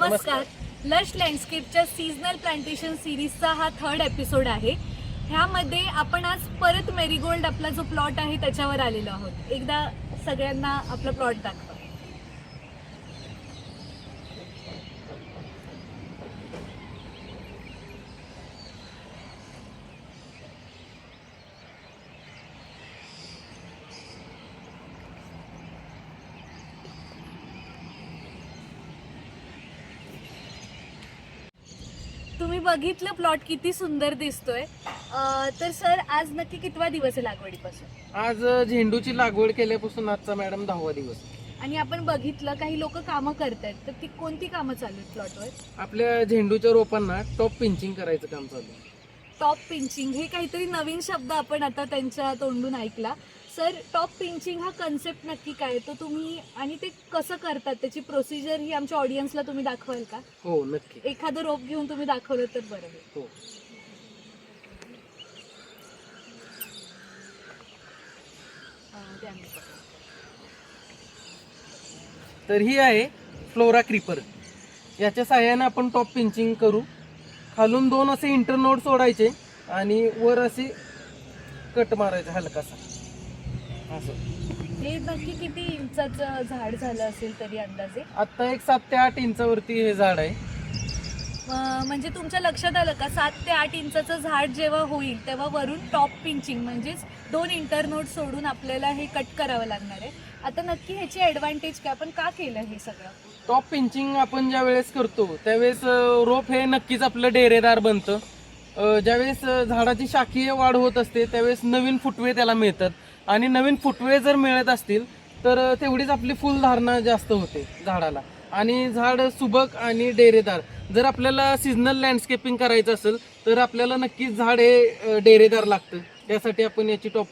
नमस्कार. Lush लँडस्केपच्या seasonal plantation सिरीजचा हा 3rd episode आहे. ह्यामध्ये आपण आज परत मेरीगोल्ड आपला जो प्लॉट आहे त्याच्यावर आलेलो आहोत. एकदा सगळ्यांना आपला प्लॉट दाखवा. तुम्ही बघितलं प्लॉट किती सुंदर दिसतोय. तर सर आज नक्की कितवा दिवस आहे लागवडीपासून? आज झेंडूची लागवड केल्यापासून आजचा मॅडम 10वा दिवस. आणि आपण बघितलं काही लोक कामं करतायत, तर ती कोणती कामं चालू आहेत प्लॉटवर? आपल्या झेंडूच्या रोपांना टॉप पिंचिंग करायचं काम चालू आहे. टॉप पिंचिंग हे काहीतरी नवीन शब्द आपण आता त्यांच्या तोंडून ऐकला. सर, टॉप पिंचिंग हा कन्सेप्ट नक्की काय, तो तुम्ही आणि ते कसं करतात त्याची प्रोसिजर ही आमच्या ऑडियन्सला तुम्ही दाखवाल का? हो नक्की. एखादं रोप घेऊन तुम्ही दाखवलं तर बरं होईल. हो. तर ही आहे फ्लोरा क्रीपर. याच्या साह्याने आपण टॉप पिंचिंग करू. खालून 2 असे इंटरनोड सोडायचे आणि वर असे कट मारायचे हलकासा असं. हे नक्की किती इंचाचं झाड झालं असेल तरी अंदाजे? आता एक 7 ते 8 इंचावरती हे झाड आहे. म्हणजे तुमच्या लक्षात आलं का, 7 ते 8 इंचाचं झाड जेव्हा होईल तेव्हा वरून टॉप पिंचिंग म्हणजेच 2 इंटरनोड सोडून आपल्याला हे कट करावं लागणार आहे. आता नक्की ह्याची ॲडव्हान्टेज काय, आपण का केलं हे सगळं? टॉप पिंचिंग आपण ज्या वेळेस करतो त्यावेळेस रोप हे नक्कीच आपलं डेरेदार बनतं. ज्यावेळेस झाडाची शाखीय वाढ होत असते त्यावेळेस नवीन फुटवे त्याला मिळतात आणि नवीन फुटवे जर मिळत असतील तर तेवढीच आपली फुलधारणा जास्त होते झाडाला आणि झाड सुबक आणि डेरेदार. जर आपल्याला सीझनल लँडस्केपिंग करायचं असेल तर आपल्याला नक्कीच झाड हे डेरेदार लागतं. त्यासाठी आपण याची टॉप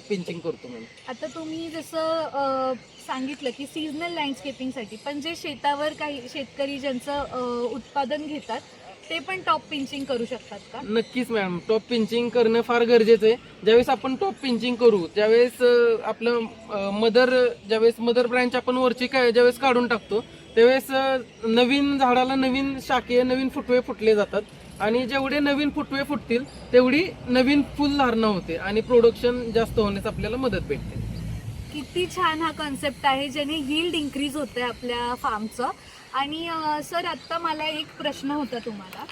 पिंचिंग करतो. म्हणून आता तुम्ही जसं सांगितलं की सीझनल लँडस्केपिंगसाठी, पण जे शेतावर काही शेतकरी ज्यांचं उत्पादन घेतात ते पण टॉप पिंचिंग करू शकतात का? नक्कीच मॅडम, टॉप पिंचिंग करणं फार गरजेचं आहे. ज्यावेळेस आपण टॉप पिंचिंग करू त्यावेळेस आपलं ज्यावेळेस मदर ब्रँच आपण वरची ज्यावेळेस काढून टाकतो त्यावेळेस नवीन झाडाला नवीन शाखे नवीन फुटवे फुटले जातात आणि जेवढे नवीन फुटवे फुटतील तेवढी नवीन फुलधारणा होते आणि प्रोडक्शन जास्त होण्यास आपल्याला मदत भेटते. किती छान हा कॉन्सेप्ट आहे ज्याने यील्ड इन्क्रीज होते आपल्या फार्मचं. आणि सर, आत्ता मला एक प्रश्न होता तुम्हाला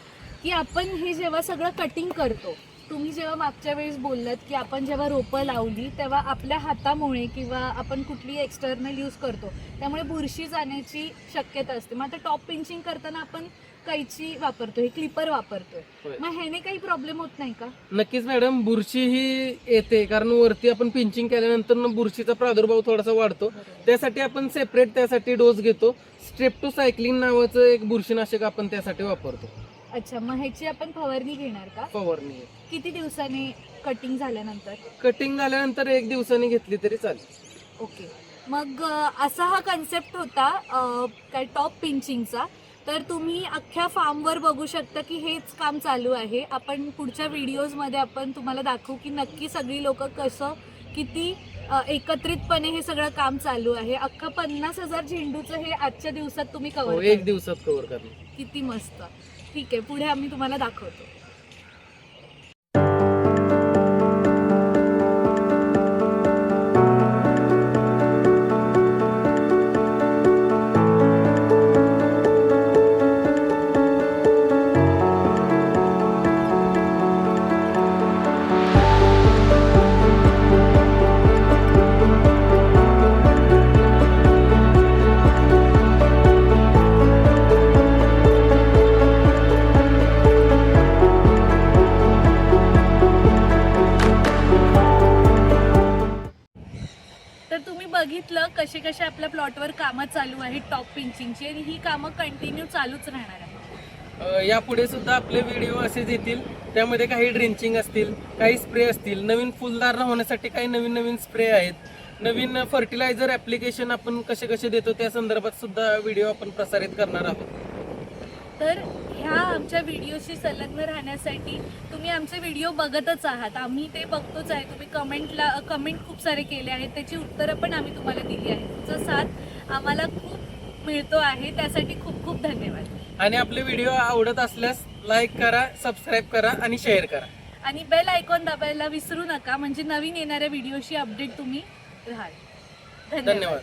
की आपण हे जेव्हा सगळं कटिंग करतो, तुम्ही जेव्हा मागच्या वेळेस बोललात की आपण जेव्हा रोपं लावली तेव्हा आपल्या हातामुळे किंवा आपण कुठली एक्सटर्नल यूज करतो त्यामुळे बुरशी जाण्याची शक्यता असते. मग आता टॉप पिंचिंग करताना आपण कैची वापरतोय, क्लिपर वापरतोय, मग ह्याने काही प्रॉब्लेम होत नाही का? नक्कीच मॅडम, बुरशी ही येते कारण वरती आपण पिंचिंग केल्यानंतर बुरशीचा प्रादुर्भाव थोडासा वाढतो. त्यासाठी आपण सेपरेट त्यासाठी डोस घेतो. स्ट्रेप्टोसायक्लिन नावाचं एक बुरशीनाशक आपण त्यासाठी वापरतो. अच्छा, मग ह्याची आपण फवारणी घेणार का? फवारणी किती दिवसांनी कटिंग झाल्यानंतर? कटिंग झाल्यानंतर 1 दिवसांनी घेतली तरी चालेल. ओके. मग असा हा कन्सेप्ट होता काय टॉप पिंचिंगचा. तर तुम्ही अख्ख्या फार्मवर बघू शकता की हेच काम चालू आहे. आपण पुढच्या व्हिडिओजमध्ये आपण तुम्हाला दाखवू की नक्की सगळी लोक किती एकत्रितपणे हे सगळं काम चालू आहे. अख्खा 50,000 झेंडूचं हे आजच्या दिवसात तुम्ही कव्हर 1 दिवसात कव्हर करणं. किती मस्त. ठीक आहे, पुढे आम्ही तुम्हाला दाखवतो. बघितलं कसे कसे आपल्या प्लॉटवर कामं चालू आहेत टॉप पिंचिंगची, आणि ही कामं कंटिन्यू चालूच राहणार आहे. यापुढे सुद्धा आपले व्हिडिओ असेच येतील. त्यामध्ये काही ड्रिंचिंग असतील, काही स्प्रे असतील, नवीन फुलधारणा होण्यासाठी काही नवीन नवीन स्प्रे आहेत, नवीन फर्टिलायझर ॲप्लिकेशन आपण कसे कसे देतो त्या संदर्भात सुद्धा व्हिडिओ आपण प्रसारित करणार आहोत. तर ह्या आमच्या व्हिडिओशी संलग्न राहण्यासाठी तुम्ही आमचे व्हिडिओ बघतच आहात, आम्ही ते बघतोच आहे. तुम्ही कमेंट खूप सारे केले आहेत, त्याची उत्तरं पण आम्ही तुम्हाला दिली आहेत. तुमचा साथ आम्हाला खूप मिळतो आहे, त्यासाठी खूप खूप धन्यवाद. आणि आपले व्हिडिओ आवडत असल्यास लाईक करा, सबस्क्राईब करा आणि शेअर करा. आणि बेल आयकॉन दाबायला विसरू नका, म्हणजे नवीन येणाऱ्या व्हिडिओची अपडेट तुम्ही राहाल. धन्यवाद. धन्यवाद.